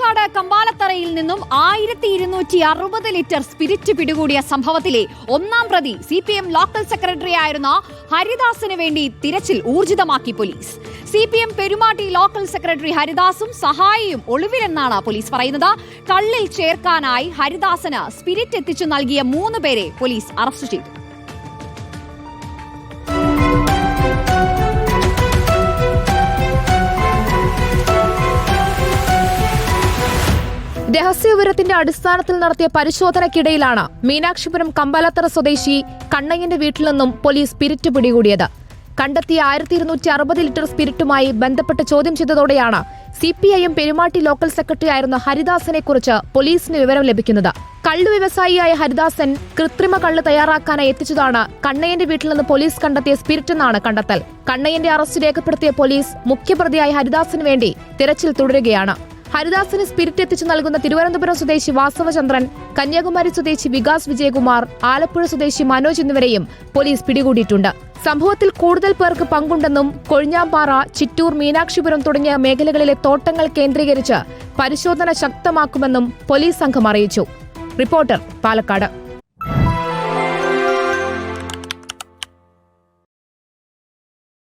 പാലക്കാട് കമ്പാലത്തറയിൽ നിന്നും 1260 litre spirit പിടികൂടിയ സംഭവത്തിലെ ഒന്നാം പ്രതി CPM ലോക്കൽ സെക്രട്ടറി ആയിരുന്ന ഹരിദാസിന് വേണ്ടി തിരച്ചിൽ ഊർജിതമാക്കി police. CPM Perumatty local secretary ഹരിദാസും സഹായിയും ഒളിവിലെന്നാണ് പോലീസ് പറയുന്നത്. കള്ളിൽ ചേർക്കാനായി ഹരിദാസിന് സ്പിരിറ്റ് എത്തിച്ചു നൽകിയ 3 പേരെ പോലീസ് അറസ്റ്റ് ചെയ്തു. രഹസ്യവിവരത്തിന്റെ അടിസ്ഥാനത്തിൽ നടത്തിയ പരിശോധനയ്ക്കിടയിലാണ് മീനാക്ഷിപുരം കമ്പാലത്തറ സ്വദേശി കണ്ണയ്യന്റെ വീട്ടിൽ നിന്നും പോലീസ് സ്പിരിറ്റ് പിടികൂടിയത്. കണ്ടെത്തിയ 1260 ലിറ്റർ സ്പിരിറ്റുമായി ബന്ധപ്പെട്ട് ചോദ്യം ചെയ്തതോടെയാണ് CPIM പെരുമാട്ടി ലോക്കൽ സെക്രട്ടറി ആയിരുന്ന ഹരിദാസിനെ കുറിച്ച് പോലീസിന് വിവരം ലഭിക്കുന്നത്. കള്ളു വ്യവസായിയായ ഹരിദാസൻ കൃത്രിമ കള്ള് തയ്യാറാക്കാനായി എത്തിച്ചതാണ് കണ്ണയ്യന്റെ വീട്ടിൽ നിന്ന് പോലീസ് കണ്ടെത്തിയ സ്പിരിറ്റ് എന്നാണ് കണ്ടെത്തൽ. കണ്ണയ്യന്റെ അറസ്റ്റ് രേഖപ്പെടുത്തിയ പോലീസ് മുഖ്യപ്രതിയായ ഹരിദാസിന് വേണ്ടി തിരച്ചിൽ തുടരുകയാണ്. ഹരിദാസിന് സ്പിരിറ്റ് എത്തിച്ചു നൽകുന്ന തിരുവനന്തപുരം സ്വദേശി വാസവചന്ദ്രൻ, കന്യാകുമാരി സ്വദേശി വികാസ് വിജയകുമാർ, ആലപ്പുഴ സ്വദേശി മനോജ് എന്നിവരെയും പോലീസ് പിടികൂടിയിട്ടുണ്ട്. സംഭവത്തിൽ കൂടുതൽ പേർക്ക് പങ്കുണ്ടെന്നും കൊഴിഞ്ഞാമ്പാറ, ചിറ്റൂർ, മീനാക്ഷിപുരം തുടങ്ങിയ മേഖലകളിലെ തോട്ടങ്ങൾ കേന്ദ്രീകരിച്ച് പരിശോധന ശക്തമാക്കുമെന്നും പോലീസ് സംഘം അറിയിച്ചു. റിപ്പോർട്ടർ, പാലക്കാട്.